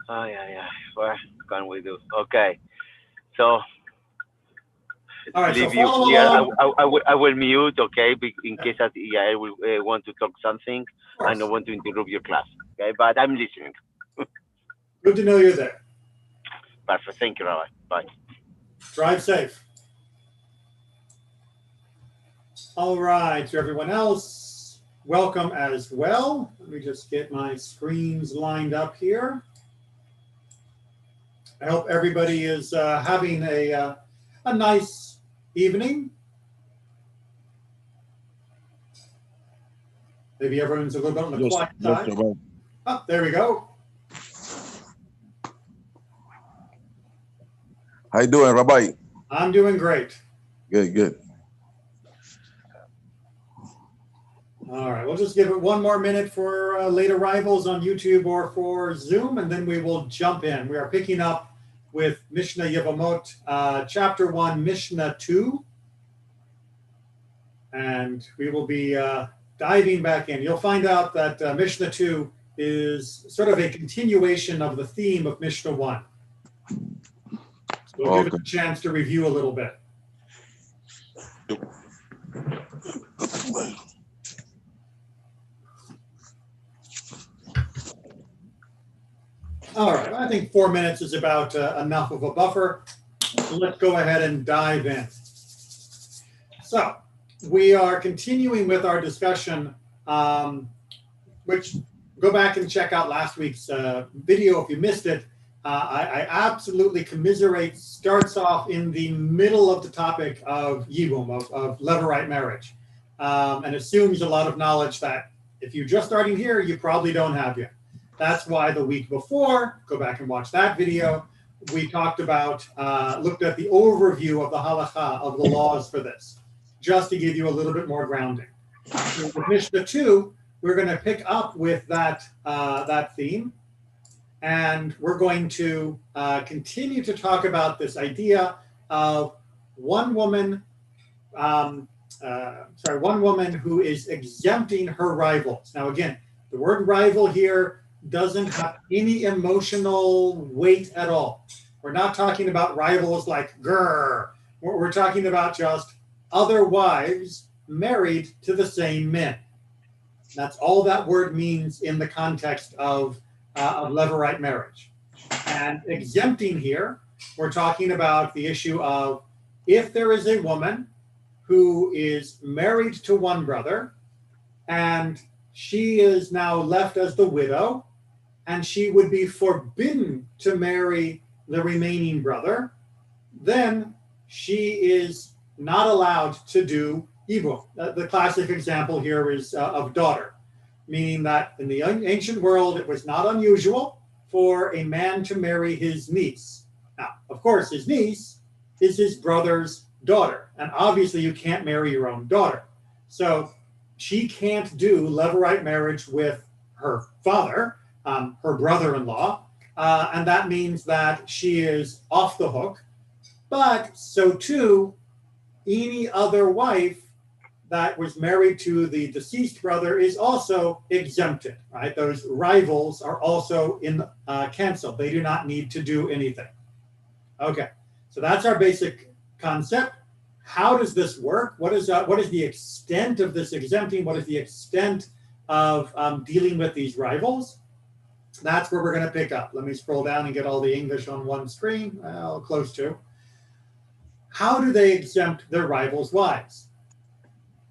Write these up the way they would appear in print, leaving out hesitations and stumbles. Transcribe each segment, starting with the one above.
Oh, yeah, yeah. What can we do? Okay. So All right, so leave you follow here. along. I will mute, okay, in case yeah, I will want to talk something. Of I don't course. want to interrupt your class, okay? But I'm listening. Good to know you're there. Perfect. Thank you, Rabbi. Bye. Drive safe. All right, to everyone else, welcome as well. Let me just get my screens lined up here. I hope everybody is having a nice evening. Maybe everyone's a little bit on the Yes, quiet yes, side. Rabbi. Oh, there we go. How you doing, Rabbi? I'm doing great. Good, good. All right, we'll just give it one more minute for late arrivals on YouTube or for Zoom, and then we will jump in. We are picking up with Mishnah Yevamot, Chapter 1, Mishnah 2, and we will be diving back in. You'll find out that Mishnah 2 is sort of a continuation of the theme of Mishnah 1. So we'll give it Okay. a chance to review a little bit. All right, I think 4 minutes is about enough of a buffer. So let's go ahead and dive in. So we are continuing with our discussion, which go back and check out last week's video if you missed it. I absolutely commiserate, starts off in the middle of the topic of Yibum, of levirate marriage, and assumes a lot of knowledge that if you're just starting here, you probably don't have yet. That's why the week before, go back and watch that video, we talked about, looked at the overview of the halakha, of the laws for this, just to give you a little bit more grounding. So with Mishnah 2, we're going to pick up with that theme, and we're going to continue to talk about this idea of one woman who is exempting her rivals. Now, again, the word rival here doesn't have any emotional weight at all. We're not talking about rivals like grrr. We're talking about just other wives married to the same men. That's all that word means in the context of levirate marriage. And exempting here, we're talking about the issue of if there is a woman who is married to one brother and she is now left as the widow, and she would be forbidden to marry the remaining brother, then she is not allowed to do Ibum. The classic example here is of daughter, meaning that in the ancient world, it was not unusual for a man to marry his niece. Now, of course, his niece is his brother's daughter, and obviously you can't marry your own daughter. So she can't do levirate marriage with her father, her brother-in-law, and that means that she is off the hook. But so too, any other wife that was married to the deceased brother is also exempted, right? Those rivals are also canceled. They do not need to do anything. Okay, so that's our basic concept. How does this work? What is the extent of this exempting? What is the extent of dealing with these rivals? That's where we're going to pick up. Let me scroll down and get all the English on one screen. Well, close to. How do they exempt their rivals' wives?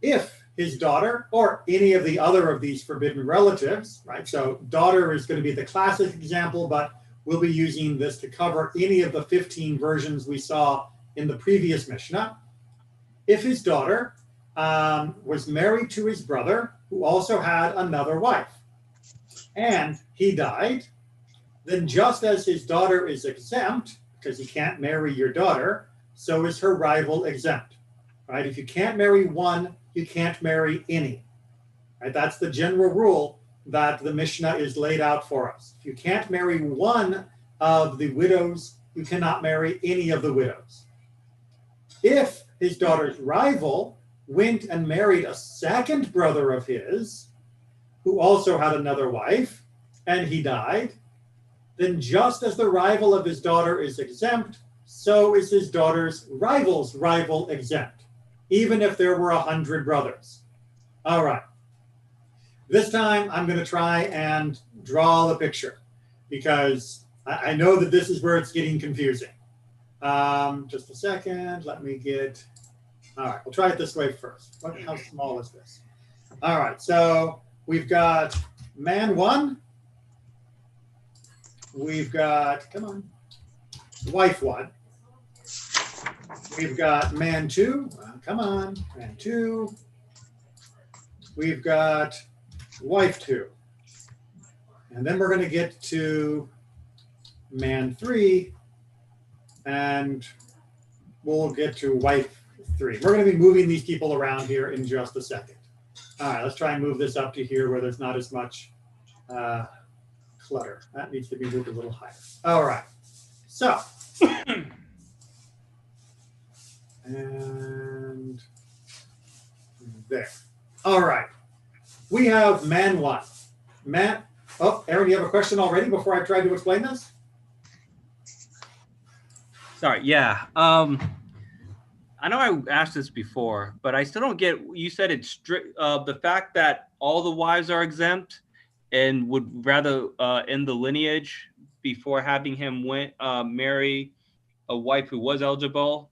If his daughter or any of the other of these forbidden relatives, right? So daughter is going to be the classic example, but we'll be using this to cover any of the 15 versions we saw in the previous Mishnah. If his daughter was married to his brother, who also had another wife, and he died, then just as his daughter is exempt, because you can't marry your daughter, so is her rival exempt, right? If you can't marry one, you can't marry any, right? That's the general rule that the Mishnah is laid out for us. If you can't marry one of the widows, you cannot marry any of the widows. If his daughter's rival went and married a second brother of his, who also had another wife, and he died, then just as the rival of his daughter is exempt, so is his daughter's rival's rival exempt, even if there were 100 brothers. All right. This time I'm going to try and draw the picture because I know that this is where it's getting confusing. Just a second. Let me get. All right. We'll try it this way first. How small is this? All right. So we've got man 1. We've got, come on, wife 1. We've got man 2. Come on, man 2. We've got wife 2. And then we're going to get to man 3. And we'll get to wife 3. We're going to be moving these people around here in just a second. All right, let's try and move this up to here where there's not as much clutter. That needs to be moved a little higher. All right. So, and there. All right. We have man 1. Oh, Aaron, you have a question already before I try to explain this? Sorry. Yeah. I know I asked this before, but I still don't get. You said it's strict. The fact that all the wives are exempt and would rather end the lineage before having him marry a wife who was eligible.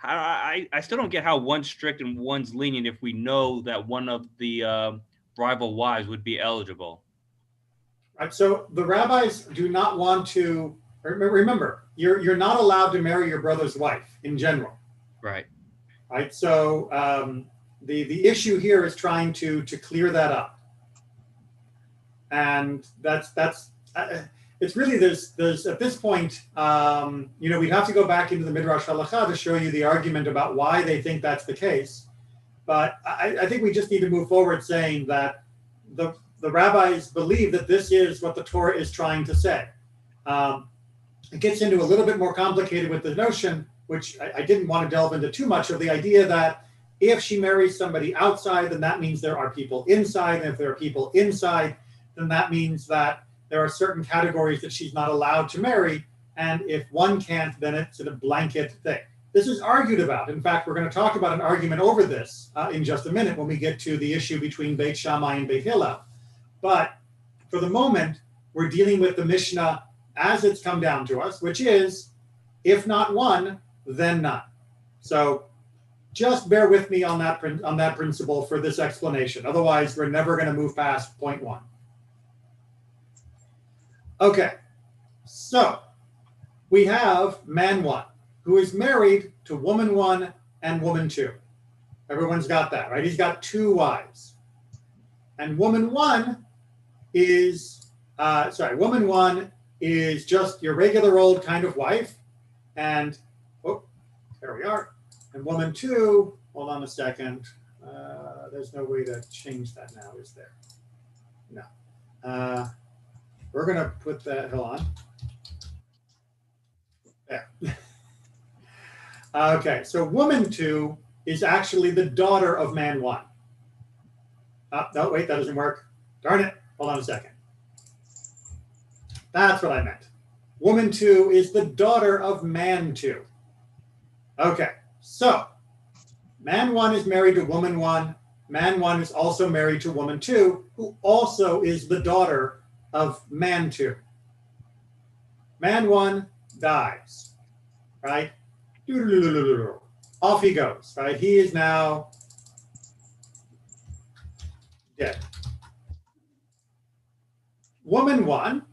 I still don't get how one's strict and one's lenient if we know that one of the rival wives would be eligible. Right. So the rabbis do not want to. Remember, you're not allowed to marry your brother's wife in general. Right. Right. So the issue here is trying to clear that up, and that's it's really there's at this point we'd have to go back into the Midrash Halakha to show you the argument about why they think that's the case, but I think we just need to move forward saying that the rabbis believe that this is what the Torah is trying to say. It gets into a little bit more complicated with the notion, which I didn't want to delve into too much, of the idea that if she marries somebody outside, then that means there are people inside. And if there are people inside, then that means that there are certain categories that she's not allowed to marry. And if one can't, then it's a blanket thing. This is argued about. In fact, we're going to talk about an argument over this in just a minute when we get to the issue between Beit Shammai and Beit Hillel. But for the moment, we're dealing with the Mishnah as it's come down to us, which is, if not one, then none. So just bear with me on that principle for this explanation. Otherwise, we're never going to move past point 1. Okay, so we have man 1, who is married to woman 1 and woman 2. Everyone's got that, right? He's got 2 wives. And woman 1 is, woman 1 is just your regular old kind of wife. And, there we are. And woman 2, hold on a second. There's no way to change that now, is there? No. We're going to put that, hold on. There. Okay, so woman 2 is actually the daughter of man 1. No, wait, that doesn't work. Darn it. Hold on a second. That's what I meant. Woman 2 is the daughter of man 2. Okay, so man 1 is married to woman 1. Man 1 is also married to woman 2, who also is the daughter of man 2. Man 1 dies, right? Off he goes, right? He is now dead. Woman 1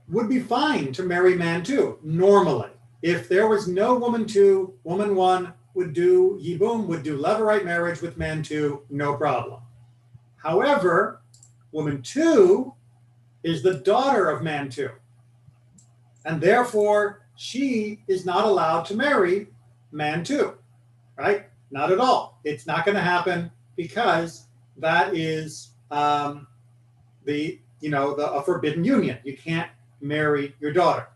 would be fine to marry man 2, normally. If there was no woman 2, woman 1 would do yibum, would do levirate marriage with man 2, no problem. However, woman 2 is the daughter of man 2. And therefore, she is not allowed to marry man 2, right? Not at all. It's not going to happen because that is a forbidden union. You can't marry your daughter.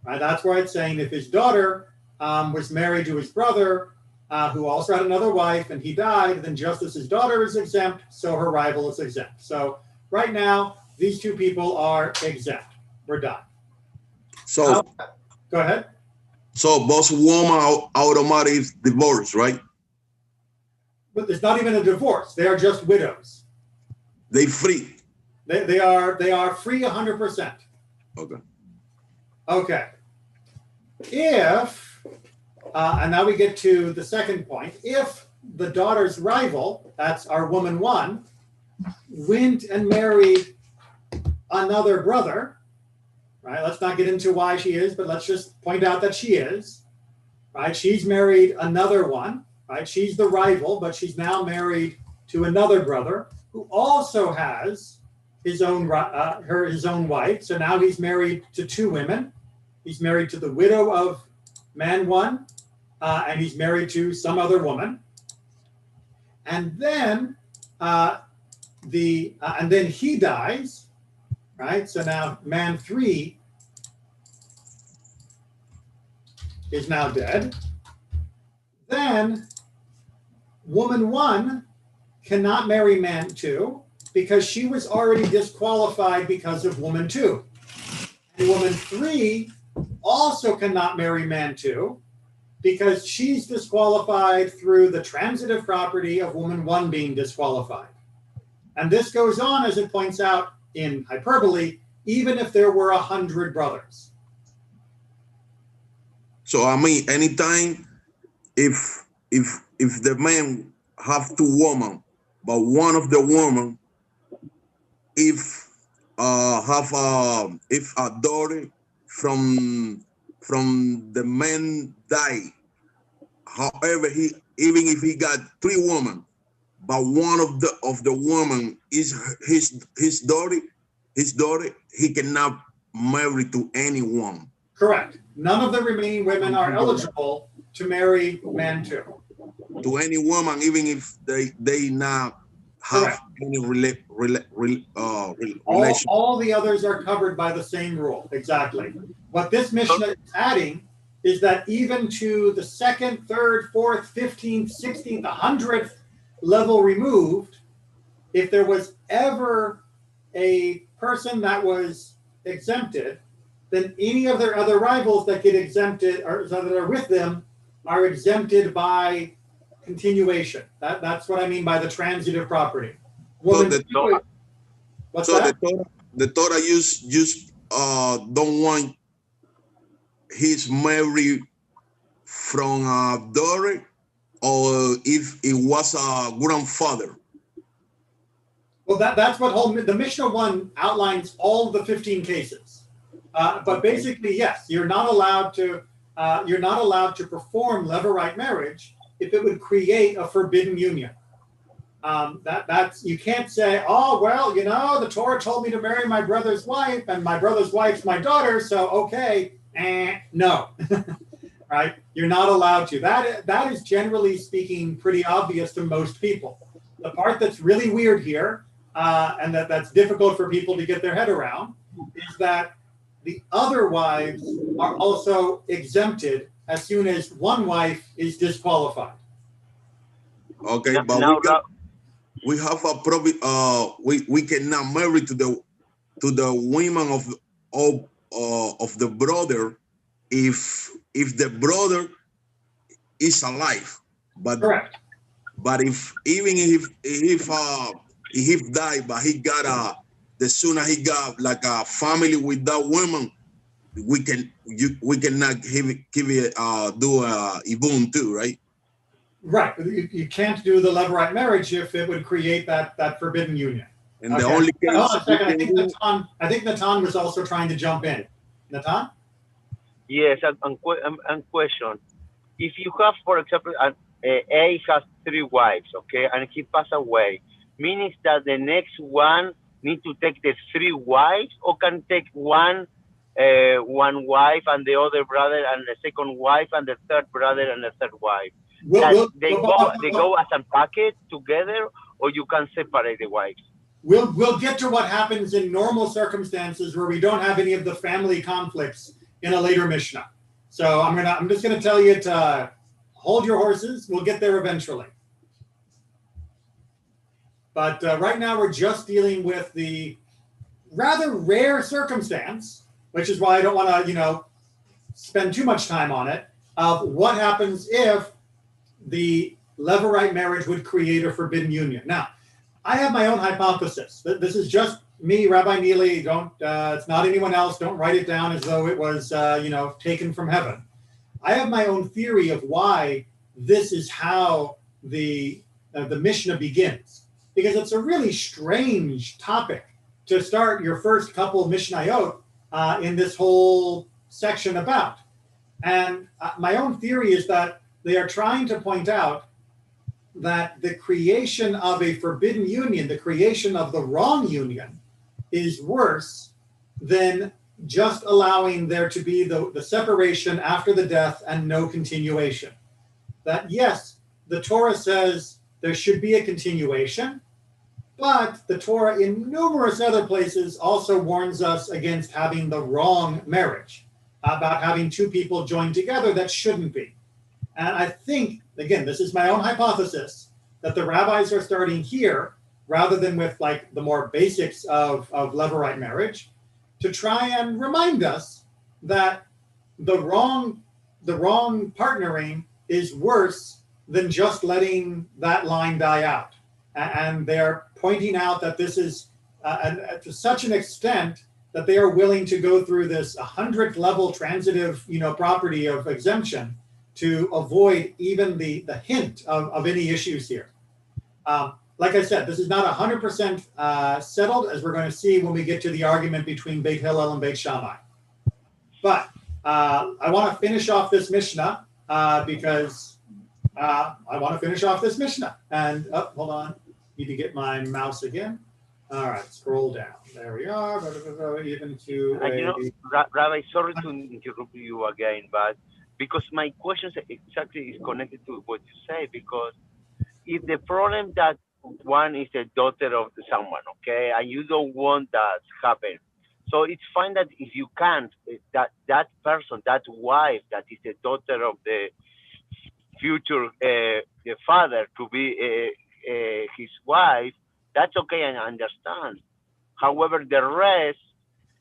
Right? That's why it's saying if his daughter was married to his brother, who also had another wife, and he died, then just as his daughter is exempt, so her rival is exempt. So right now, these 2 people are exempt. we're done. So Go ahead. so both woman automatic divorce, right? But there's not even a divorce. They are just widows. They free. They are free 100%. Okay. Okay. If and now we get to the second point. If the daughter's rival, that's our woman one, went and married another brother, right? Let's not get into why she is, but let's just point out that she is, right? She's married another one, right? She's the rival, but she's now married to another brother who also has his own wife. So now he's married to two women. He's married to the widow of man one, and he's married to some other woman. And then and then he dies, right? So now man three is now dead. Then woman one cannot marry man two because she was already disqualified because of woman two. And woman three also cannot marry man two because she's disqualified through the transitive property of woman one being disqualified. And this goes on, as it points out in hyperbole, even if there were 100 brothers. So I mean, anytime if the man have two women, but one of the women if a daughter from the man die, however even if he got three women, but one of the woman is his daughter, he cannot marry to anyone. Correct. None of the remaining women are eligible to marry man two. To any woman, even if they not have Correct. any relation. All the others are covered by the same rule. Exactly. What this Mishnah is adding is that even to the second, third, fourth, 15th, 16th, 100th level removed, if there was ever a person that was exempted, then any of their other rivals that get exempted or that are with them are exempted by continuation. That's what I mean by the transitive property. Woman, So what's so that? the Torah just don't want his married from a daughter, or if it was a grandfather. Well, that's what the Mishnah 1 outlines all of the 15 cases. But basically, yes, you're not allowed to perform levirate marriage if it would create a forbidden union. That's you can't say, oh well, the Torah told me to marry my brother's wife, and my brother's wife's my daughter, so okay, no, right? You're not allowed to. That is generally speaking pretty obvious to most people. The part that's really weird here, and that's difficult for people to get their head around, is that the other wives are also exempted as soon as one wife is disqualified. Okay, but we have a problem. We cannot marry to the women of the brother if the brother is alive. But correct. But if he died, but he got the sooner he got like a family with that woman, we cannot do a ibun too, right? Right. You can't do the levirate marriage if it would create that forbidden union. And okay. The only case. Hold on a second. I think Natan was also trying to jump in. Natan? Yes, and question. If you have, for example, A has three wives, okay, and he passed away, meaning that the next one need to take the three wives, or can take one wife and the other brother and the second wife and the third brother and the third wife? They go as a package together, or you can separate the wives? We'll get to what happens in normal circumstances where we don't have any of the family conflicts in a later Mishnah. So I'm just gonna tell you to hold your horses. We'll get there eventually. But right now we're just dealing with the rather rare circumstance which is why I don't want to, spend too much time on it, of what happens if the Levirate marriage would create a forbidden union. Now, I have my own hypothesis. This is just me, Rabbi Neely. It's not anyone else. Don't write it down as though it was, taken from heaven. I have my own theory of why this is how the Mishnah begins, because it's a really strange topic to start your first couple Mishnayot in this whole section about. And my own theory is that they are trying to point out that the creation of a forbidden union, the creation of the wrong union, is worse than just allowing there to be the separation after the death and no continuation. That yes, the Torah says there should be a continuation, but the Torah in numerous other places also warns us against having the wrong marriage, about having two people joined together that shouldn't be. And I think, again, this is my own hypothesis, that the rabbis are starting here, rather than with like the more basics of Levirate marriage, to try and remind us that the wrong partnering is worse than just letting that line die out. And they're pointing out that this is to such an extent that they are willing to go through this 100th level transitive, property of exemption to avoid even the hint of any issues here. Like I said, this is not 100% settled, as we're going to see when we get to the argument between Beit Hillel and Beit Shammai. But I want to finish off this Mishnah because I want to finish off this Mishnah. And hold on, need to get my mouse again. All right, scroll down. There we are. Even to Rabbi, sorry to interrupt you again, but because my question exactly is connected to what you say, because if the problem that one is a daughter of someone, okay, and you don't want that to happen, so it's fine that if you can't, that person, that wife that is the daughter of the future the father to be his wife, that's okay, and I understand. However, the rest,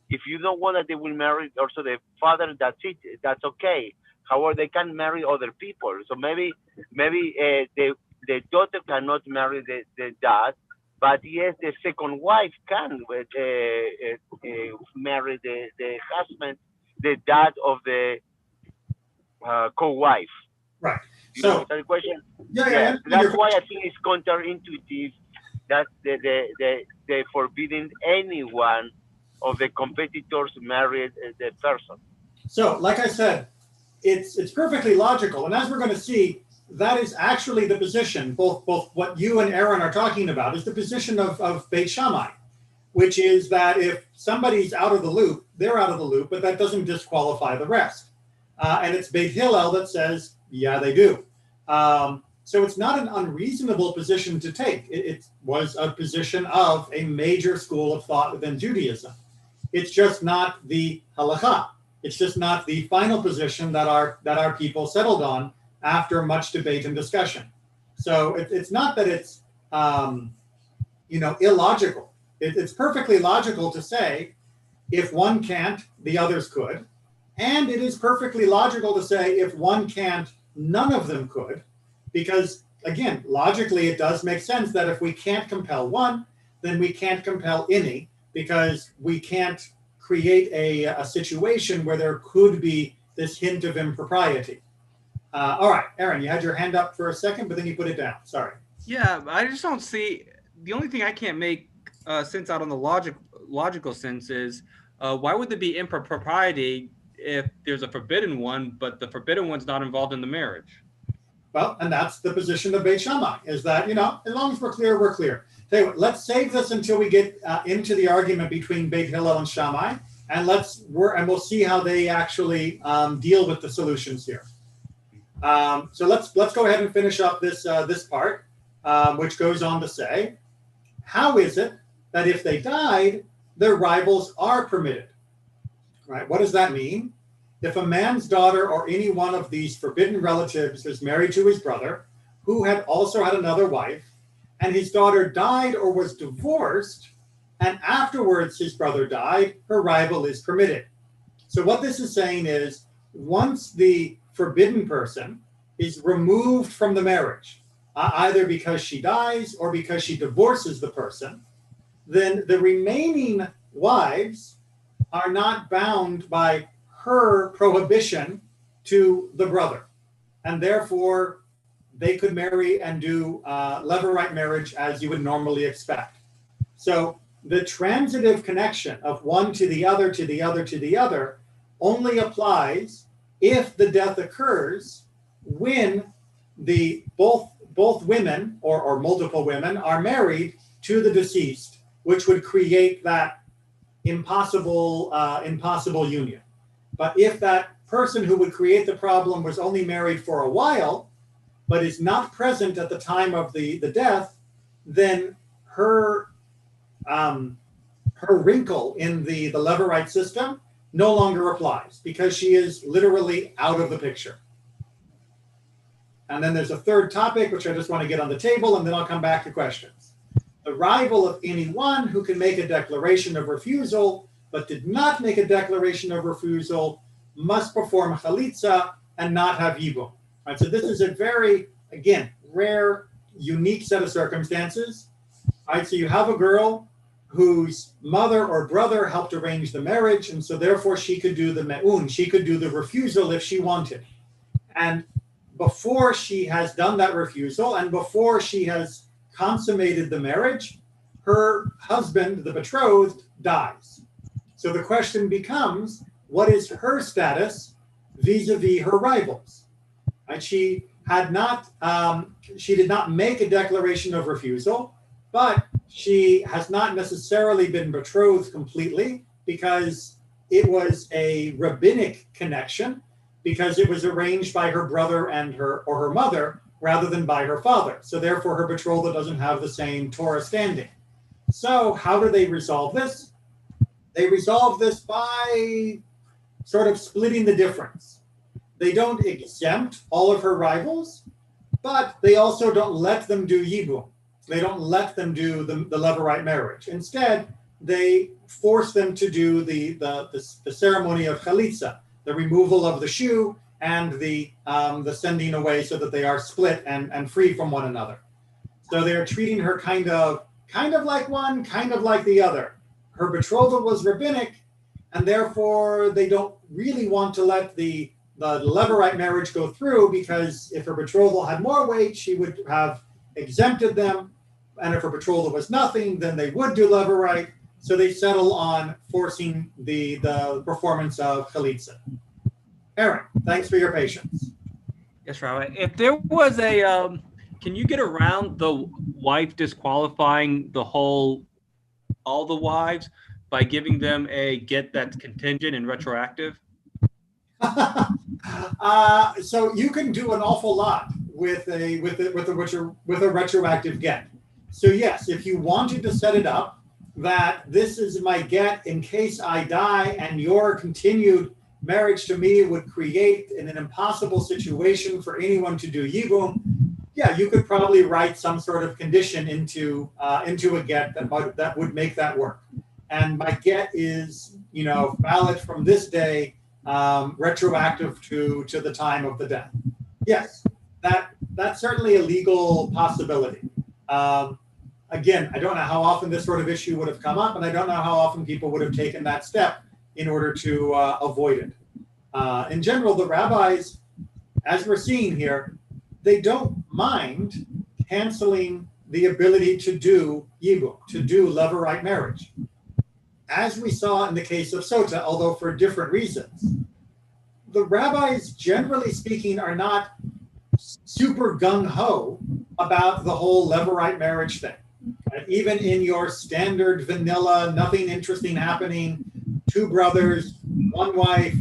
if you don't want that they will marry also the father, that's okay. However, they can marry other people. So maybe the daughter cannot marry the dad, but yes, the second wife can marry the husband, the dad of the co-wife. Right. So the question. Yeah. That's why I think it's counterintuitive that they forbidden anyone of the competitors marry the person. So, like I said, it's perfectly logical, and as we're going to see, that is actually the position. Both what you and Aaron are talking about is the position of Beit Shammai, which is that if somebody's out of the loop, they're out of the loop, but that doesn't disqualify the rest. And it's Beit Hillel that says, yeah, they do. So it's not an unreasonable position to take. It was a position of a major school of thought within Judaism. It's just not the halakha. It's just not the final position that our people settled on after much debate and discussion. So it's not that it's illogical. It's perfectly logical to say if one can't, the others could, and it is perfectly logical to say if one can't, none of them could, because again, logically, it does make sense that if we can't compel one, then we can't compel any, because we can't create a situation where there could be this hint of impropriety. All right, Aaron, you had your hand up for a second, but then you put it down. Sorry. Yeah, I just don't see, the only thing I can't make sense out on the logical sense is why would there be impropriety if there's a forbidden one, but the forbidden one's not involved in the marriage? Well, and that's the position of Beit Shammai, is that, as long as we're clear, we're clear. Tell you what, let's save this until we get into the argument between Beit Hillel and Shammai, and we'll see how they actually deal with the solutions here. So let's go ahead and finish up this part, which goes on to say, how is it that if they died, their rivals are permitted? Right? What does that mean? If a man's daughter or any one of these forbidden relatives is married to his brother, who had also had another wife, and his daughter died or was divorced, and afterwards his brother died, her rival is permitted. So what this is saying is, once the forbidden person is removed from the marriage, either because she dies or because she divorces the person, then the remaining wives are not bound by her prohibition to the brother. And therefore, they could marry and do levirate marriage as you would normally expect. So the transitive connection of one to the other, to the other, to the other, only applies if the death occurs when the both women or multiple women are married to the deceased, which would create that impossible union. But if that person who would create the problem was only married for a while, but is not present at the time of the death, then her wrinkle in the levirate system no longer applies because she is literally out of the picture. And then there's a third topic, which I just want to get on the table, and then I'll come back to questions. The rival of anyone who can make a declaration of refusal, but did not make a declaration of refusal, must perform chalitza and not have yibum. Right, so this is a very, again, rare, unique set of circumstances. Right, so you have a girl whose mother or brother helped arrange the marriage, and so therefore she could do the me'un, she could do the refusal if she wanted. And before she has done that refusal and before she has consummated the marriage, her husband, the betrothed, dies. So the question becomes, what is her status vis-a-vis her rivals? And she did not make a declaration of refusal, but she has not necessarily been betrothed completely because it was a rabbinic connection, because it was arranged by her brother and her mother rather than by her father. So therefore her betrothal doesn't have the same Torah standing. So how do they resolve this? They resolve this by sort of splitting the difference. They don't exempt all of her rivals, but they also don't let them do yibum. They don't let them do the levirate marriage. Instead, they force them to do the ceremony of chalitza, the removal of the shoe and the sending away so that they are split and free from one another. So they're treating her kind of like one, kind of like the other. Her betrothal was rabbinic, and therefore they don't really want to let the levirate marriage go through, because if her betrothal had more weight, she would have exempted them. And if her betrothal was nothing, then they would do levirate. So they settle on forcing the performance of chalitza. Aaron, thanks for your patience. Yes, Rabbi. If there was can you get around the wife disqualifying all the wives by giving them a get that's contingent and retroactive? So you can do an awful lot with a retroactive get. So yes, if you wanted to set it up that this is my get in case I die and your continued marriage to me would create an impossible situation for anyone to do yibum, yeah, you could probably write some sort of condition into a get that would make that work. And my get is, valid from this day, retroactive to the time of the death. Yes, that's certainly a legal possibility. Again, I don't know how often this sort of issue would have come up, and I don't know how often people would have taken that step in order to avoid it. In general, the rabbis, as we're seeing here, they don't mind canceling the ability to do yibum, to do levirate marriage. As we saw in the case of Sota, although for different reasons, the rabbis, generally speaking, are not super gung-ho about the whole levirate marriage thing. Even in your standard vanilla, nothing interesting happening, two brothers, one wife,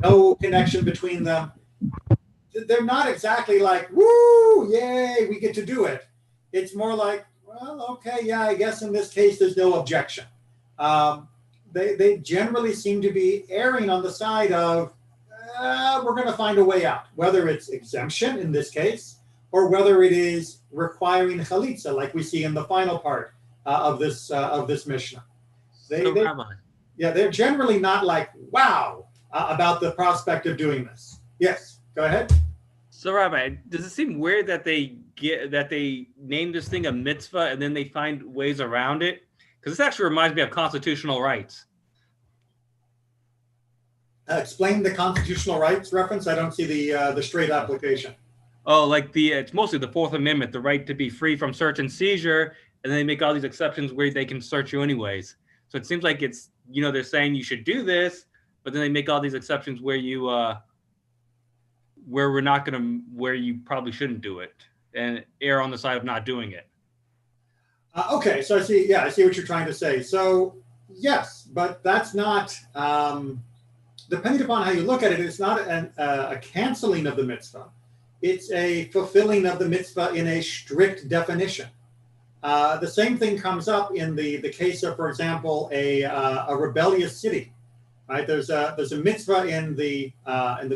no connection between them, they're not exactly like, woo, yay, we get to do it. It's more like, well, okay, yeah, I guess in this case there's no objection. They generally seem to be erring on the side of, we're going to find a way out, whether it's exemption in this case, or whether it is requiring chalitza, like we see in the final part of this Mishnah. They're generally not like, wow, about the prospect of doing this. Yes, go ahead. So, Rabbi, does it seem weird that they name this thing a mitzvah and then they find ways around it? Because this actually reminds me of constitutional rights. Explain the constitutional rights reference. I don't see the straight application. Oh, like it's mostly the Fourth Amendment, the right to be free from search and seizure, and then they make all these exceptions where they can search you anyways. So it seems like it's, they're saying you should do this, but then they make all these exceptions where you where you probably shouldn't do it and err on the side of not doing it. Okay, so I see what you're trying to say. So yes, but that's not, depending upon how you look at it, it's not a canceling of the mitzvah. It's a fulfilling of the mitzvah in a strict definition. The same thing comes up in the case of, for example, a rebellious city. Right? There's a mitzvah in the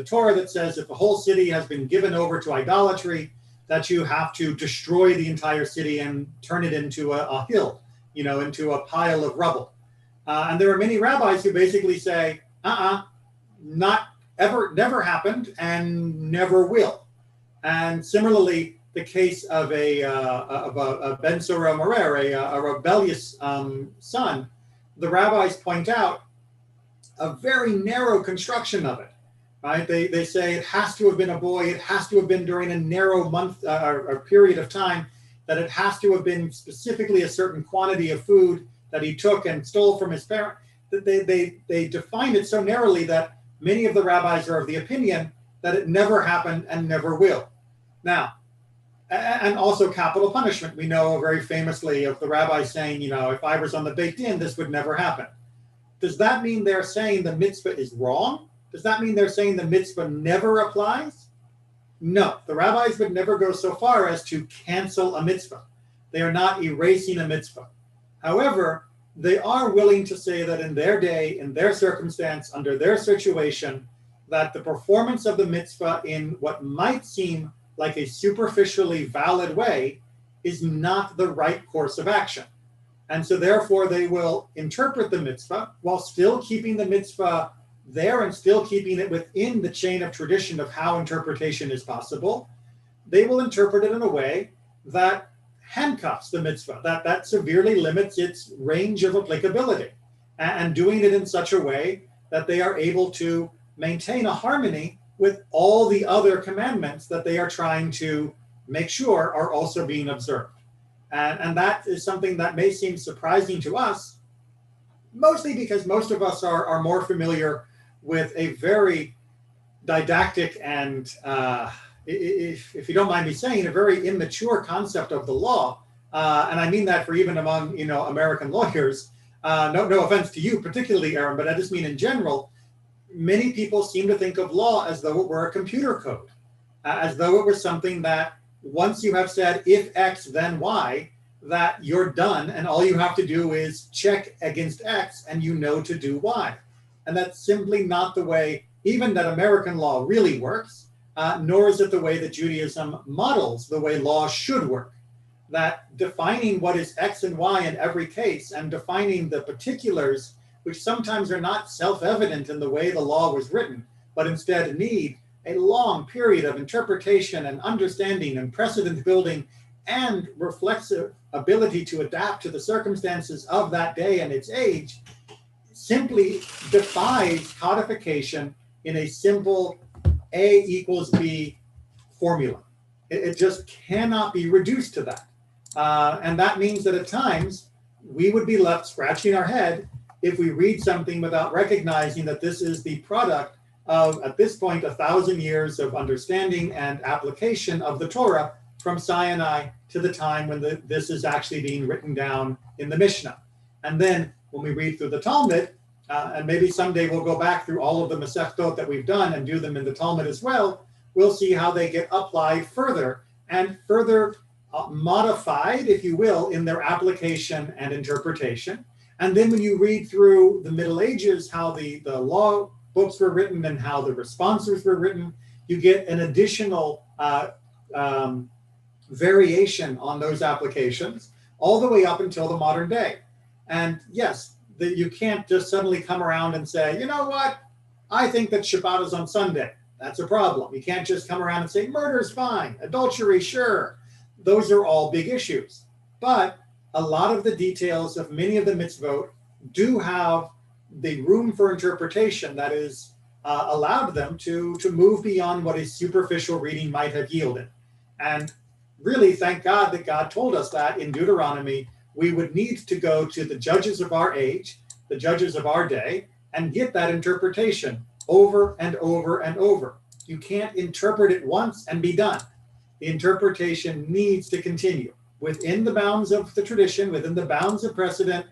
Torah that says if the whole city has been given over to idolatry, that you have to destroy the entire city and turn it into a hill, into a pile of rubble. And there are many rabbis who basically say, not ever, never happened and never will. And similarly, the case of a Ben Sora Morer, a rebellious son, the rabbis point out a very narrow construction of it. Right? They say it has to have been a boy. It has to have been during a narrow month or period of time. That it has to have been specifically a certain quantity of food that he took and stole from his parent. They define it so narrowly that many of the rabbis are of the opinion that it never happened and never will. Now, and also capital punishment. We know very famously of the rabbis saying, if I was on the Beit Din, this would never happen. Does that mean they're saying the mitzvah is wrong? Does that mean they're saying the mitzvah never applies? No, the rabbis would never go so far as to cancel a mitzvah. They are not erasing a mitzvah. However, they are willing to say that in their day, in their circumstance, under their situation, that the performance of the mitzvah in what might seem like a superficially valid way is not the right course of action. And so therefore they will interpret the mitzvah while still keeping the mitzvah there and still keeping it within the chain of tradition of how interpretation is possible. They will interpret it in a way that handcuffs the mitzvah, that severely limits its range of applicability, and doing it in such a way that they are able to maintain a harmony with all the other commandments that they are trying to make sure are also being observed. And that is something that may seem surprising to us, mostly because most of us are more familiar with a very didactic and, if you don't mind me saying, a very immature concept of the law. And I mean that for even among, American lawyers. No offense to you particularly, Aaron, but I just mean in general, many people seem to think of law as though it were a computer code, as though it was something that once you have said, if X, then Y, that you're done, and all you have to do is check against X, and you know to do Y. And that's simply not the way even that American law really works, nor is it the way that Judaism models the way law should work. That defining what is X and Y in every case, and defining the particulars, which sometimes are not self-evident in the way the law was written, but instead need a long period of interpretation and understanding and precedent building and reflexive ability to adapt to the circumstances of that day and its age, simply defies codification in a simple A equals B formula. It just cannot be reduced to that. And that means that at times we would be left scratching our head if we read something without recognizing that this is the product of, at this point, 1,000 years of understanding and application of the Torah from Sinai to the time when this is actually being written down in the Mishnah. And then when we read through the Talmud, and maybe someday we'll go back through all of the Masechtot that we've done and do them in the Talmud as well, we'll see how they get applied further and further modified, if you will, in their application and interpretation. And then when you read through the Middle Ages, how the law books were written and how the responses were written, you get an additional variation on those applications all the way up until the modern day. And yes, you can't just suddenly come around and say, you know what, I think that Shabbat is on Sunday. That's a problem. You can't just come around and say murder is fine, adultery, sure. Those are all big issues. But a lot of the details of many of the mitzvot do have the room for interpretation that is allowed them to move beyond what a superficial reading might have yielded. And really, thank God that God told us that in Deuteronomy, we would need to go to the judges of our age, the judges of our day, and get that interpretation over and over and over. You can't interpret it once and be done. The interpretation needs to continue within the bounds of the tradition, within the bounds of precedent,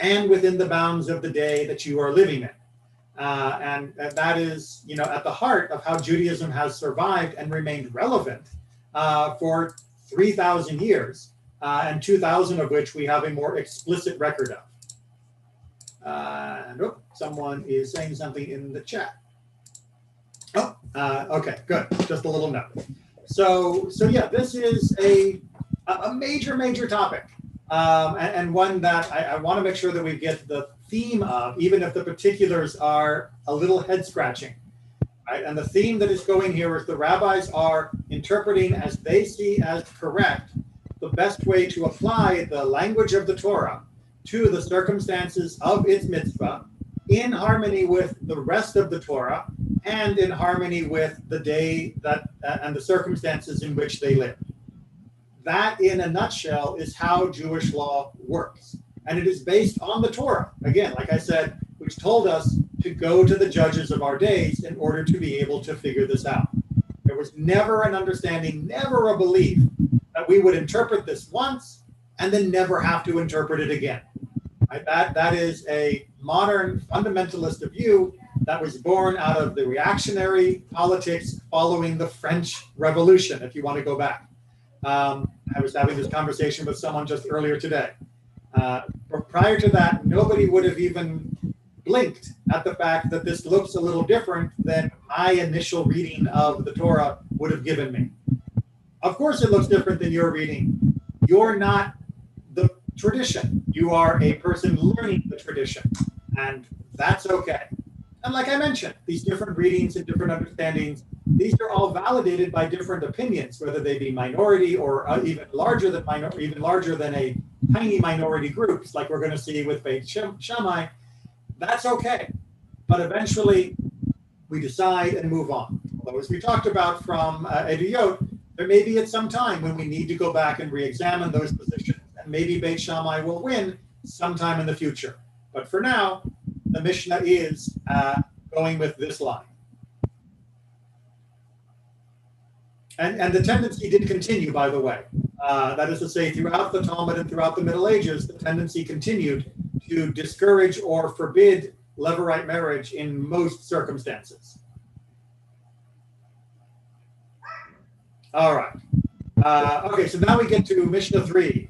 and within the bounds of the day that you are living in. And that is, at the heart of how Judaism has survived and remained relevant for 3,000 years, and 2,000 of which we have a more explicit record of. And someone is saying something in the chat. Okay, good. Just a little note. So yeah, this is a major topic, and one that I want to make sure that we get the theme of, even if the particulars are a little head scratching. Right? And the theme that is going here is the rabbis are interpreting as they see as correct the best way to apply the language of the Torah to the circumstances of its mitzvah in harmony with the rest of the Torah and in harmony with the day that and the circumstances in which they live. That, in a nutshell, is how Jewish law works. And it is based on the Torah. Again, like I said, which told us to go to the judges of our days in order to be able to figure this out. There was never an understanding, never a belief that we would interpret this once and then never have to interpret it again. Right? That is a modern fundamentalist view that was born out of the reactionary politics following the French Revolution, if you want to go back. I was having this conversation with someone just earlier today. But prior to that, nobody would have even blinked at the fact that this looks a little different than my initial reading of the Torah would have given me. Of course it looks different than your reading. You're not the tradition. You are a person learning the tradition, and that's okay. And like I mentioned, these different readings and different understandings, these are all validated by different opinions, whether they be minority or even larger than a tiny minority groups, like we're going to see with Beit Shammai. That's okay. But eventually, we decide and move on. Although, as we talked about from Eduyot, there may be at some time when we need to go back and re-examine those positions, and maybe Beit Shammai will win sometime in the future. But for now, the Mishnah is going with this line. And the tendency did continue, by the way. That is to say, throughout the Talmud and throughout the Middle Ages, the tendency continued to discourage or forbid levirate marriage in most circumstances. All right. Okay, so now we get to Mishnah 3.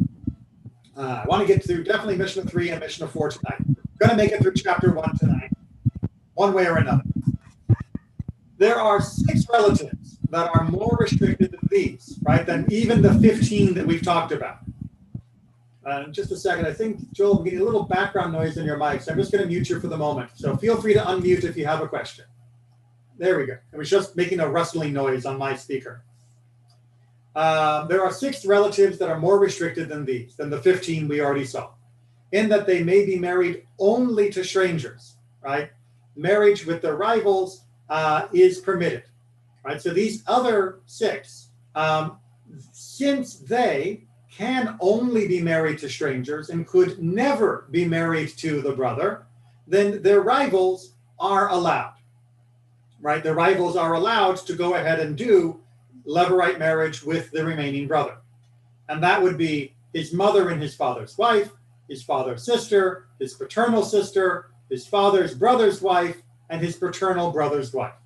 I want to get through definitely Mishnah 3 and Mishnah 4 tonight. We're going to make it through chapter 1 tonight, one way or another. There are 6 relatives that are more restricted than these, right, than even the 15 that we've talked about. Just a second. I think, Joel, I'm getting a little background noise in your mic, so I'm just going to mute you for the moment. So feel free to unmute if you have a question. There we go. It was just making a rustling noise on my speaker. There are 6 relatives that are more restricted than these, than the 15 we already saw, in that they may be married only to strangers, right? Marriage with their rivals is permitted, right? So these other 6, since they can only be married to strangers and could never be married to the brother, then their rivals are allowed, right? The rivals are allowed to go ahead and do levirate marriage with the remaining brother. And that would be his mother and his father's wife, his father's sister, his paternal sister, his father's brother's wife, and his paternal brother's wife.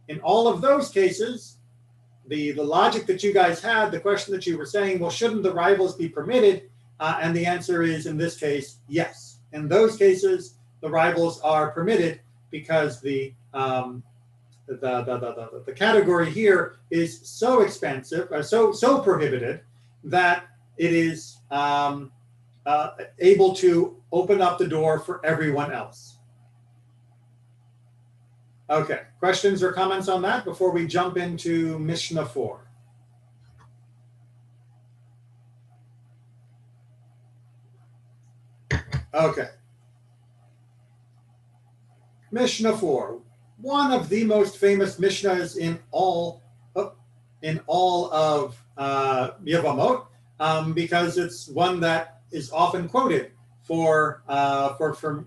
In all of those cases, the logic that you guys had, the question that you were saying, well, shouldn't the rivals be permitted? And the answer is, in this case, yes. In those cases, the rivals are permitted because the category here is so expansive, or so prohibited, that it is able to open up the door for everyone else. Okay, questions or comments on that before we jump into Mishnah 4? Okay. Mishnah 4, one of the most famous Mishnahs in all of Yevamot, because it's one that is often quoted for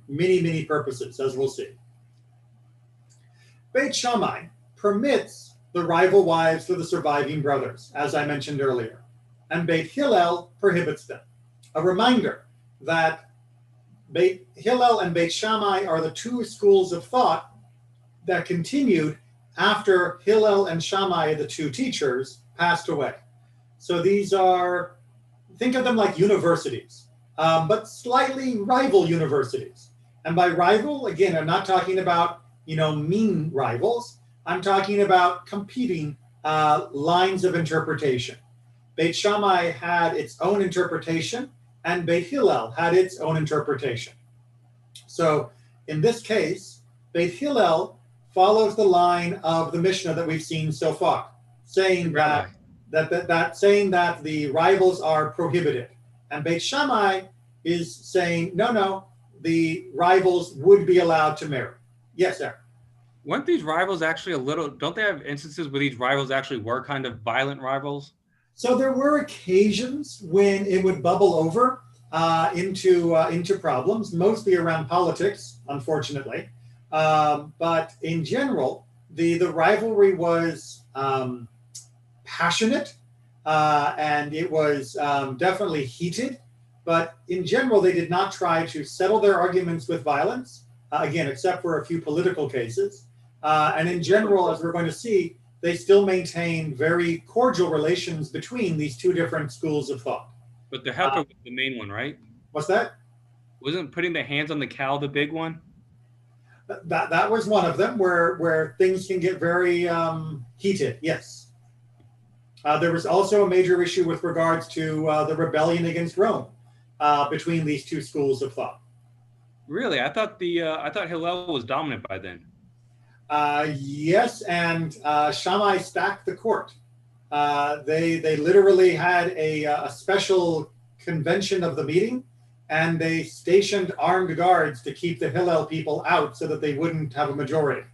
many purposes, as we'll see. Beit Shammai permits the rival wives for the surviving brothers, as I mentioned earlier, and Beit Hillel prohibits them. A reminder that Beit Hillel and Beit Shammai are the two schools of thought that continued after Hillel and Shammai, the two teachers, passed away. So these are, think of them like universities, but slightly rival universities. And by rival, again, I'm not talking about mean rivals. I'm talking about competing lines of interpretation. Beit Shammai had its own interpretation, and Beit Hillel had its own interpretation. So in this case, Beit Hillel follows the line of the Mishnah that we've seen so far, saying that the rivals are prohibited. And Beit Shammai is saying, no, the rivals would be allowed to marry. Yes, Aaron. Weren't these rivals actually don't they have instances where these rivals actually were kind of violent rivals? So there were occasions when it would bubble over into problems, mostly around politics, unfortunately. But in general, the rivalry was passionate and it was definitely heated. But in general, they did not try to settle their arguments with violence, again, except for a few political cases. And in general, as we're going to see, they still maintain very cordial relations between these two different schools of thought. But the heifer was the main one, right? What's that? Wasn't putting the hands on the cow the big one? That was one of them where things can get very heated, yes. There was also a major issue with regards to the rebellion against Rome between these two schools of thought. Really? I thought Hillel was dominant by then. Yes, and Shammai stacked the court. They literally had a special convention of the meeting, and they stationed armed guards to keep the Hillel people out so that they wouldn't have a majority.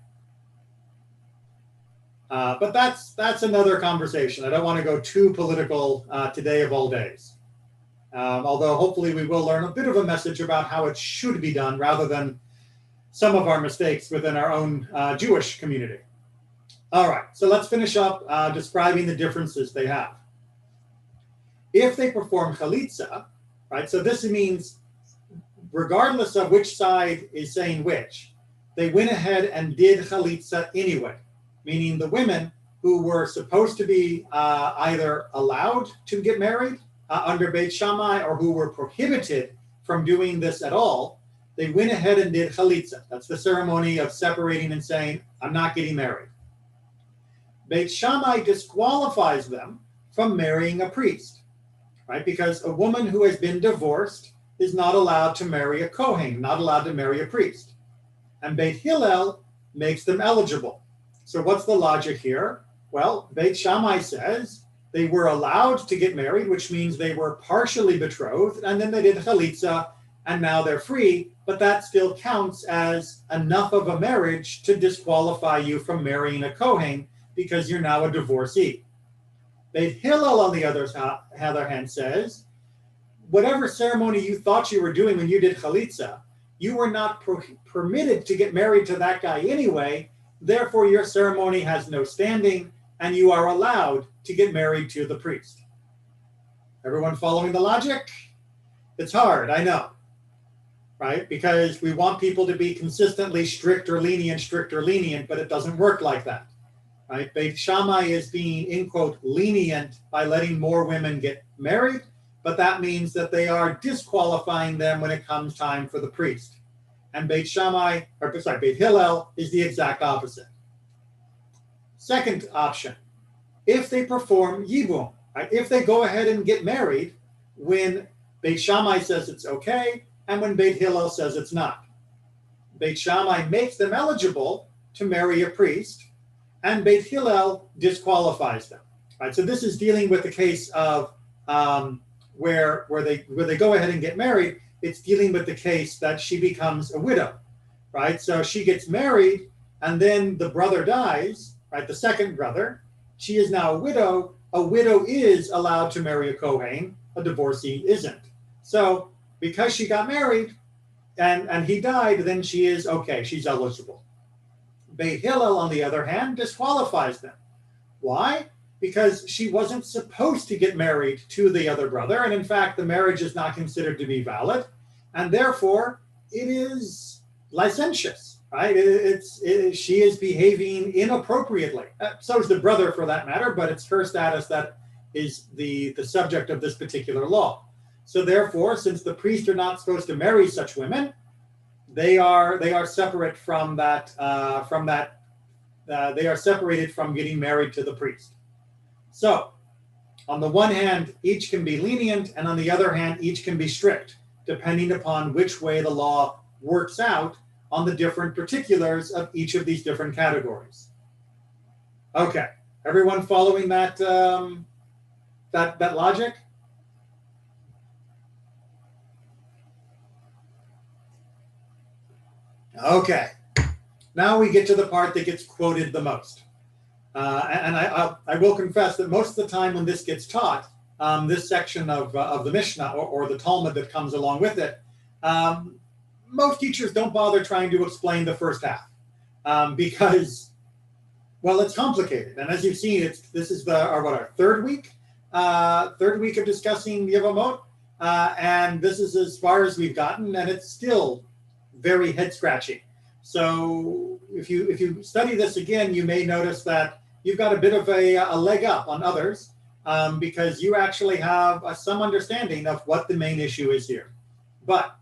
But that's another conversation. I don't want to go too political today of all days. Although hopefully we will learn a bit of a message about how it should be done rather than some of our mistakes within our own Jewish community. All right, so let's finish up describing the differences they have. If they perform chalitza, right, so this means regardless of which side is saying which, they went ahead and did chalitza anyway, meaning the women who were supposed to be either allowed to get married under Beit Shammai or who were prohibited from doing this at all, they went ahead and did chalitza. That's the ceremony of separating and saying, I'm not getting married. Beit Shammai disqualifies them from marrying a priest, right? Because a woman who has been divorced is not allowed to marry a Kohen, not allowed to marry a priest. And Beit Hillel makes them eligible. So what's the logic here? Well, Beit Shammai says they were allowed to get married, which means they were partially betrothed, and then they did chalitza, and now they're free, but that still counts as enough of a marriage to disqualify you from marrying a Kohen because you're now a divorcee. Beit Hillel, on the other hand, says, whatever ceremony you thought you were doing when you did chalitza, you were not permitted to get married to that guy anyway, therefore your ceremony has no standing, and you are allowed to get married to the priest. Everyone following the logic? It's hard, I know. Right? Because we want people to be consistently strict or lenient, but it doesn't work like that. Right? Beit Shammai is being, in quote, lenient by letting more women get married, but that means that they are disqualifying them when it comes time for the priest. And Beit Hillel is the exact opposite. Second option, if they perform yibum, right? If they go ahead and get married when Beit Shammai says it's okay, and when Beit Hillel says it's not. Beit Shammai makes them eligible to marry a priest, and Beit Hillel disqualifies them. Right? So this is dealing with the case of where they go ahead and get married. It's dealing with the case that she becomes a widow, right? So she gets married, and then the brother dies, right? The second brother. She is now a widow. A widow is allowed to marry a Kohen. A divorcee isn't. So because she got married and he died, then she is okay. She's eligible. Beit Hillel, on the other hand, disqualifies them. Why? Because she wasn't supposed to get married to the other brother, and in fact, the marriage is not considered to be valid, and therefore, it is licentious, right? She is behaving inappropriately. So is the brother, for that matter, but it's her status that is the subject of this particular law. So therefore, since the priests are not supposed to marry such women, they are separate from that. They are separated from getting married to the priest. So, on the one hand, each can be lenient, and on the other hand, each can be strict, depending upon which way the law works out on the different particulars of each of these different categories. Okay, everyone following that that logic? Okay, now we get to the part that gets quoted the most. And I will confess that most of the time when this gets taught, this section of the Mishnah or the Talmud that comes along with it, most teachers don't bother trying to explain the first half because, well, it's complicated. And as you've seen, this is our third week of discussing Yevamot, and this is as far as we've gotten, and it's still very head-scratching. So if you study this again, you may notice that you've got a bit of a leg up on others because you actually have some understanding of what the main issue is here. But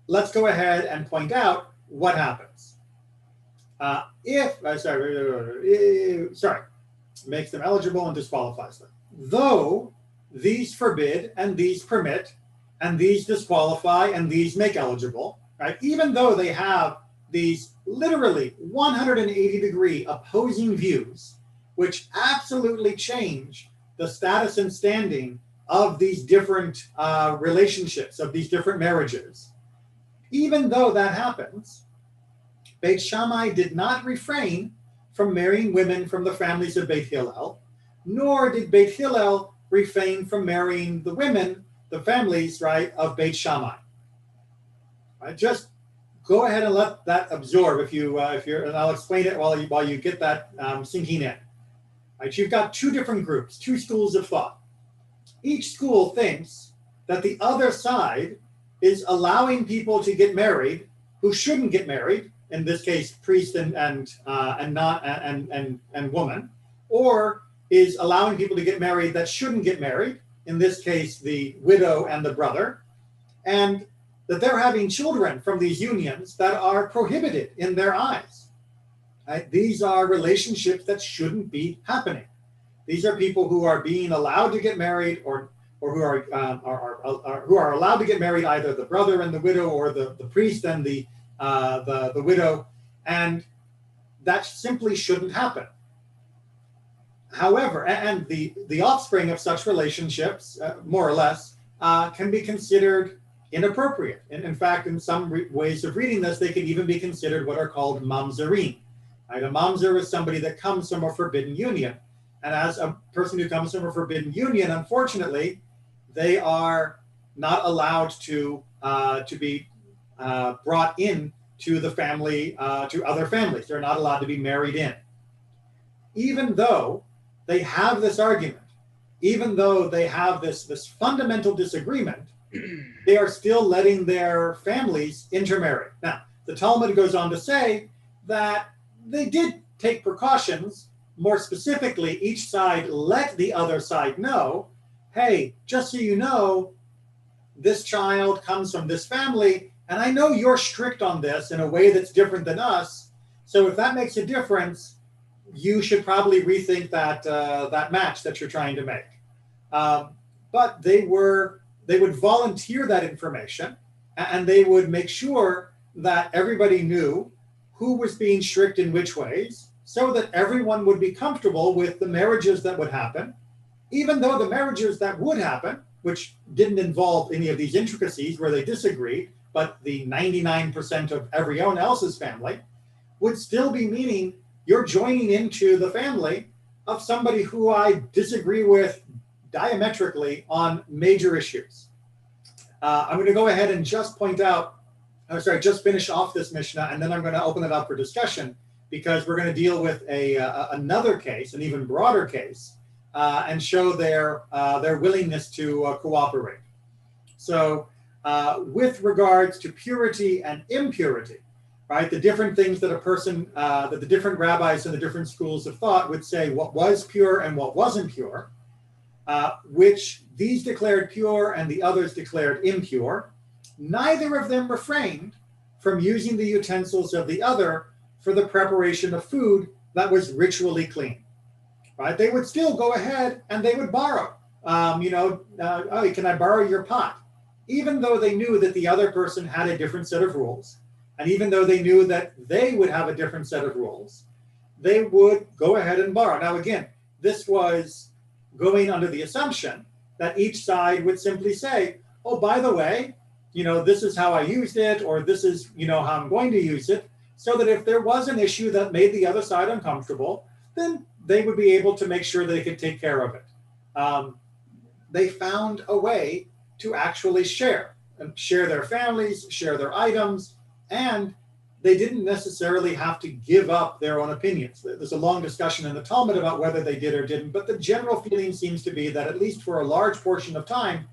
let's go ahead and point out what happens. Makes them eligible and disqualifies them. Though these forbid and these permit and these disqualify and these make eligible, right? Even though they have these literally 180-degree opposing views, which absolutely change the status and standing of these different relationships, of these different marriages. Even though that happens, Beit Shammai did not refrain from marrying women from the families of Beit Hillel, nor did Beit Hillel refrain from marrying the women, the families, right, of Beit Shammai. Right, just go ahead and let that absorb if you're, and I'll explain it while you get that sinking in. Right, you've got two different groups, two schools of thought. Each school thinks that the other side is allowing people to get married who shouldn't get married, in this case, priest and woman, or is allowing people to get married that shouldn't get married, in this case, the widow and the brother, and that they're having children from these unions that are prohibited in their eyes. Right? These are relationships that shouldn't be happening. These are people who are being allowed to get married, or who are allowed to get married, either the brother and the widow, or the priest and the widow, and that simply shouldn't happen. However, and the offspring of such relationships, more or less, can be considered inappropriate. And in fact, in some ways of reading this, they can even be considered what are called mamzerim. Right? A mamzer is somebody that comes from a forbidden union. And as a person who comes from a forbidden union, unfortunately, they are not allowed to be brought in to the family, to other families. They're not allowed to be married in. Even though they have this argument, even though they have this fundamental disagreement, they are still letting their families intermarry. Now, the Talmud goes on to say that they did take precautions. More specifically, each side let the other side know, hey, just so you know, this child comes from this family, and I know you're strict on this in a way that's different than us. So if that makes a difference, you should probably rethink that match that you're trying to make. But they would volunteer that information, and they would make sure that everybody knew who was being strict in which ways, so that everyone would be comfortable with the marriages that would happen, even though the marriages that would happen, which didn't involve any of these intricacies where they disagreed, but the 99% of everyone else's family, would still be meaning you're joining into the family of somebody who I disagree with diametrically on major issues. I'm going to go ahead and just just finish off this Mishnah, and then I'm going to open it up for discussion, because we're going to deal with another case, an even broader case, and show their willingness to cooperate. So with regards to purity and impurity, right, the different things that a person, that the different rabbis and the different schools of thought would say what was pure and what wasn't pure, which these declared pure and the others declared impure, neither of them refrained from using the utensils of the other for the preparation of food that was ritually clean. Right? They would still go ahead and they would borrow. Oh, can I borrow your pot? Even though they knew that the other person had a different set of rules, and even though they knew that they would have a different set of rules, they would go ahead and borrow. Now, again, this was going under the assumption that each side would simply say, oh, by the way, this is how I used it, or this is, how I'm going to use it, so that if there was an issue that made the other side uncomfortable, then they would be able to make sure they could take care of it. They found a way to actually share their families, share their items, and they didn't necessarily have to give up their own opinions. There's a long discussion in the Talmud about whether they did or didn't, but the general feeling seems to be that at least for a large portion of time,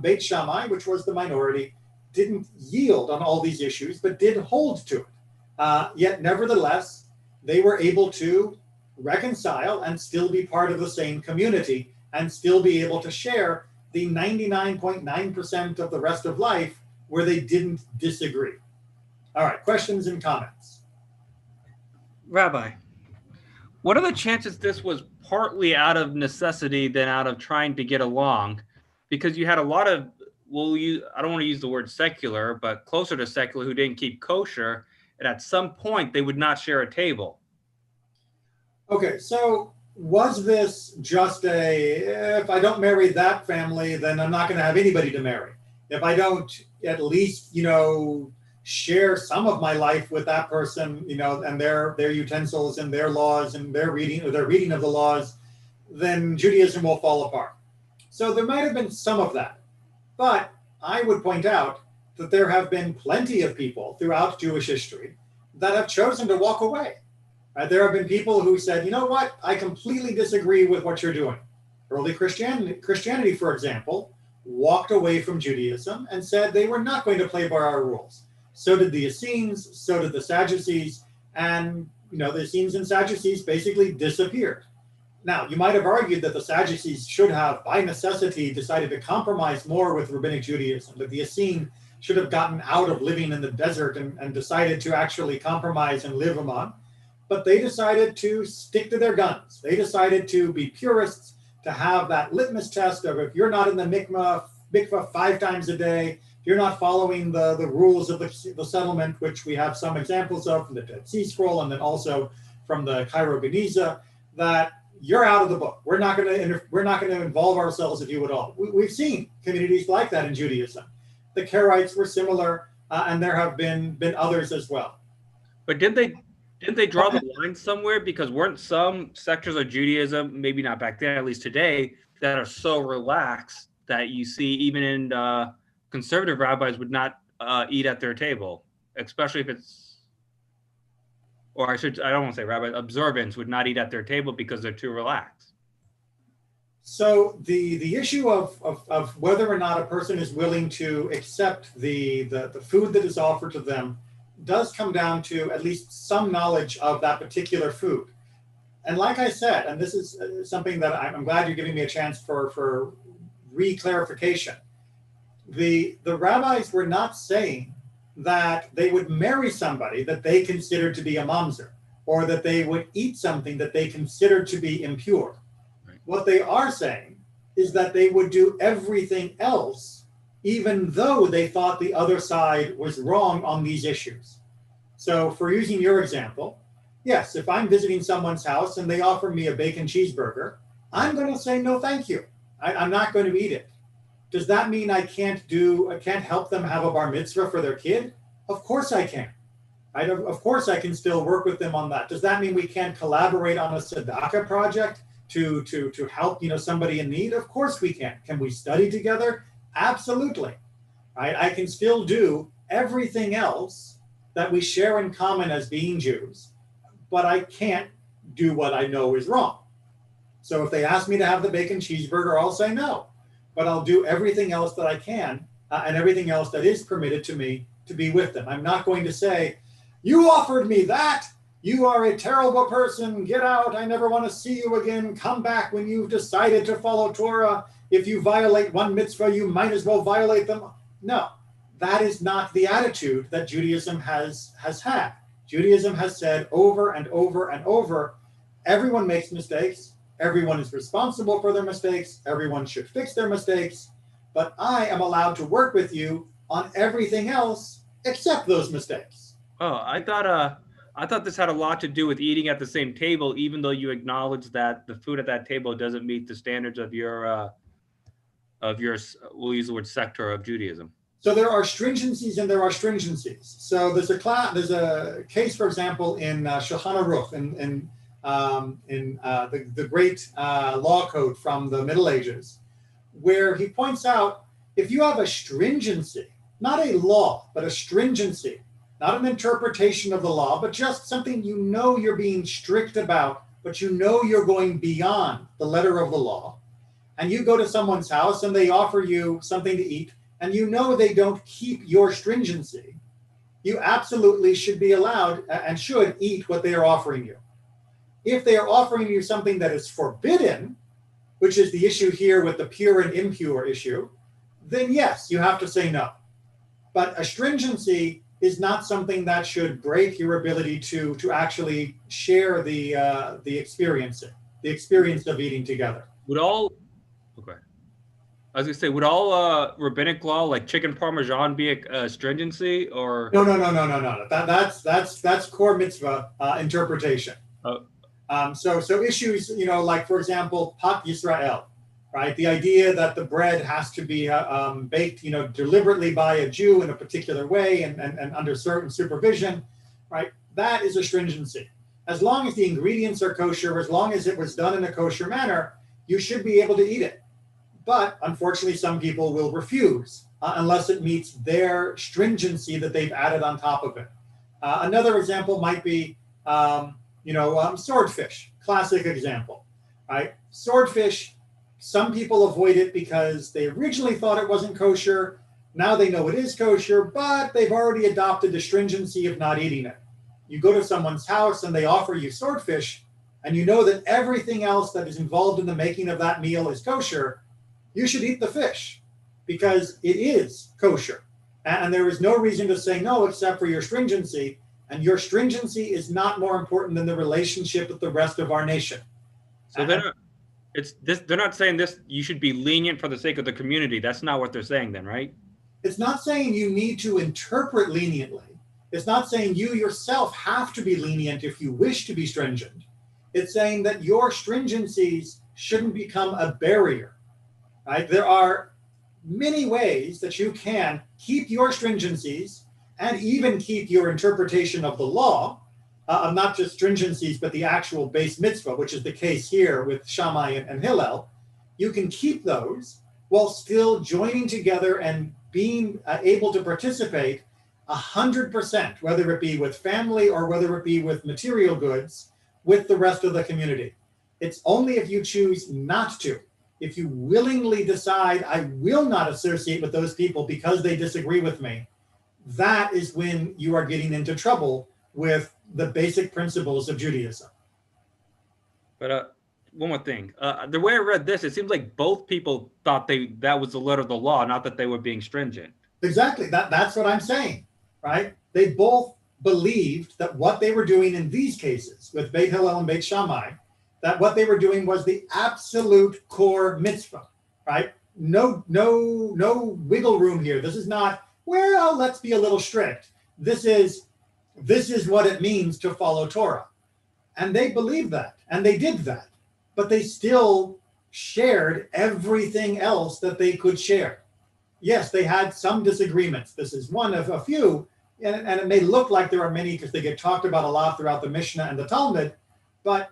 Beit Shammai, which was the minority, didn't yield on all these issues, but did hold to it. Yet nevertheless, they were able to reconcile and still be part of the same community and still be able to share the 99.9% of the rest of life where they didn't disagree. All right, questions and comments? Rabbi, what are the chances this was partly out of necessity than out of trying to get along? Because you had a lot of, I don't want to use the word secular, but closer to secular, who didn't keep kosher, and at some point they would not share a table. Okay, so was this just if I don't marry that family, then I'm not going to have anybody to marry? If I don't at least, share some of my life with that person, and their utensils and their laws and their reading of the laws, then Judaism will fall apart. So there might have been some of that. But I would point out that there have been plenty of people throughout Jewish history that have chosen to walk away. There have been people who said, you know what, I completely disagree with what you're doing. Early Christianity, for example, walked away from Judaism and said they were not going to play by our rules. So did the Essenes, so did the Sadducees, and the Essenes and Sadducees basically disappeared. Now, you might have argued that the Sadducees should have, by necessity, decided to compromise more with Rabbinic Judaism, that the Essenes should have gotten out of living in the desert and decided to actually compromise and live among. But they decided to stick to their guns. They decided to be purists, to have that litmus test of if you're not in the mikvah 5 times a day, if you're not following the rules of the settlement, which we have some examples of from the Dead Sea Scroll and then also from the Cairo Geniza, that you're out of the book. We're not going to involve ourselves with you at all. We've seen communities like that in Judaism. The Karaites were similar, and there have been others as well. But did they draw the line somewhere? Because weren't some sectors of Judaism, maybe not back then, at least today, that are so relaxed that you see even in conservative rabbis would not eat at their table, especially if it's, or I don't want to say rabbis, observants would not eat at their table because they're too relaxed. So the issue of whether or not a person is willing to accept the food that is offered to them does come down to at least some knowledge of that particular food. And like I said, and this is something that I'm glad you're giving me a chance for re-clarification. The rabbis were not saying that they would marry somebody that they considered to be a mamzer, or that they would eat something that they considered to be impure. Right. What they are saying is that they would do everything else, even though they thought the other side was wrong on these issues. So for using your example, yes, if I'm visiting someone's house and they offer me a bacon cheeseburger, I'm going to say no, thank you. I'm not going to eat it. Does that mean I can't help them have a bar mitzvah for their kid? Of course I can. Of course I can still work with them on that. Does that mean we can't collaborate on a tzedakah project to help somebody in need? Of course we can. Can we study together? Absolutely. Right? I can still do everything else that we share in common as being Jews, but I can't do what I know is wrong. So if they ask me to have the bacon cheeseburger, I'll say no. But I'll do everything else that I can and everything else that is permitted to me to be with them. I'm not going to say, you offered me that. You are a terrible person. Get out. I never want to see you again. Come back when you've decided to follow Torah. If you violate one mitzvah, you might as well violate them. No, that is not the attitude that Judaism has had. Judaism has said over and over and over, everyone makes mistakes. Everyone is responsible for their mistakes. Everyone should fix their mistakes. But I am allowed to work with you on everything else except those mistakes. Oh, I thought this had a lot to do with eating at the same table, even though you acknowledge that the food at that table doesn't meet the standards of your we'll use the word sector of Judaism. So there are stringencies and there are stringencies. So there's a case, for example, in Shulchan Aruch, in the great law code from the Middle Ages, where he points out if you have a stringency, not a law, but a stringency, not an interpretation of the law, but just something you're being strict about, but you're going beyond the letter of the law, and you go to someone's house and they offer you something to eat, and they don't keep your stringency, you absolutely should be allowed and should eat what they are offering you. If they are offering you something that is forbidden, which is the issue here with the pure and impure issue, then yes, you have to say no. But a stringency is not something that should break your ability to actually share the experience of eating together. Would all rabbinic law like chicken parmesan be a stringency or? No. That's core mitzvah interpretation. So issues, like for example, Pat Yisrael, right? The idea that the bread has to be baked, deliberately by a Jew in a particular way and under certain supervision, right? That is a stringency. As long as the ingredients are kosher, as long as it was done in a kosher manner, you should be able to eat it. But unfortunately, some people will refuse unless it meets their stringency that they've added on top of it. Another example might be, swordfish, classic example, right? Swordfish, some people avoid it because they originally thought it wasn't kosher. Now they know it is kosher, but they've already adopted the stringency of not eating it. You go to someone's house and they offer you swordfish, and you know that everything else that is involved in the making of that meal is kosher, you should eat the fish because it is kosher. And there is no reason to say no except for your stringency. And your stringency is not more important than the relationship with the rest of our nation. So they're not saying this, you should be lenient for the sake of the community. That's not what they're saying then, right? It's not saying you need to interpret leniently. It's not saying you yourself have to be lenient if you wish to be stringent. It's saying that your stringencies shouldn't become a barrier, right? There are many ways that you can keep your stringencies and even keep your interpretation of the law, of not just stringencies, but the actual base mitzvah, which is the case here with Shammai and Hillel. You can keep those while still joining together and being able to participate 100%, whether it be with family or whether it be with material goods, with the rest of the community. It's only if you choose not to, if you willingly decide, I will not associate with those people because they disagree with me, that is when you are getting into trouble with the basic principles of Judaism. But one more thing. The way I read this, it seems like both people thought that was the letter of the law, not that they were being stringent. Exactly. That's what I'm saying, right? They both believed that what they were doing in these cases with Beit Hillel and Beit Shammai, that what they were doing was the absolute core mitzvah, right? No wiggle room here. This is not, well, let's be a little strict. This is this is what it means to follow Torah. And they believed that, and they did that, but they still shared everything else that they could share. Yes, they had some disagreements. This is one of a few, and it may look like there are many because they get talked about a lot throughout the Mishnah and the Talmud, but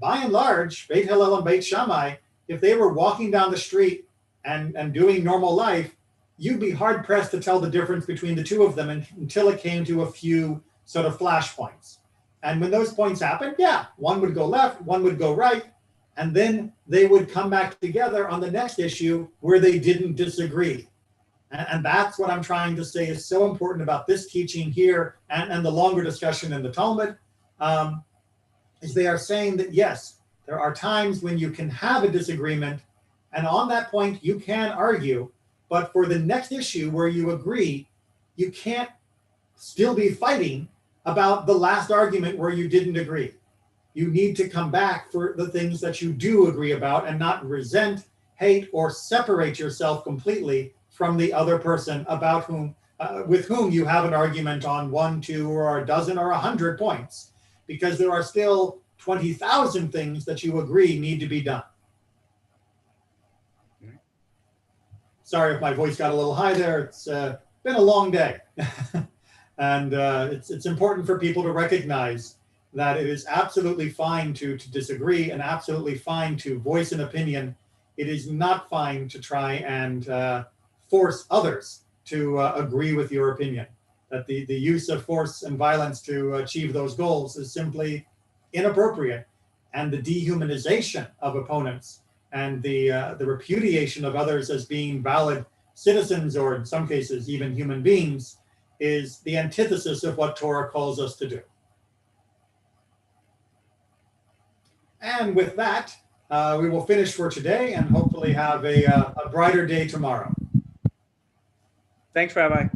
by and large, Beit Hillel and Beit Shammai, if they were walking down the street and doing normal life, you'd be hard pressed to tell the difference between the two of them until it came to a few sort of flashpoints. And when those points happened, yeah, one would go left, one would go right, and then they would come back together on the next issue where they didn't disagree. And that's what I'm trying to say is so important about this teaching here and the longer discussion in the Talmud, is they are saying that, yes, there are times when you can have a disagreement, and on that point you can argue, but for the next issue where you agree, you can't still be fighting about the last argument where you didn't agree. You need to come back for the things that you do agree about and not resent, hate, or separate yourself completely from the other person about whom, with whom you have an argument on 1, 2, or a dozen or 100 points, because there are still 20,000 things that you agree need to be done. Sorry if my voice got a little high there. It's been a long day. And it's important for people to recognize that it is absolutely fine to disagree and absolutely fine to voice an opinion. It is not fine to try and force others to agree with your opinion. That the use of force and violence to achieve those goals is simply inappropriate. And the dehumanization of opponents and the repudiation of others as being valid citizens, or in some cases even human beings, is the antithesis of what Torah calls us to do. And with that, we will finish for today and hopefully have a brighter day tomorrow. Thanks, Rabbi.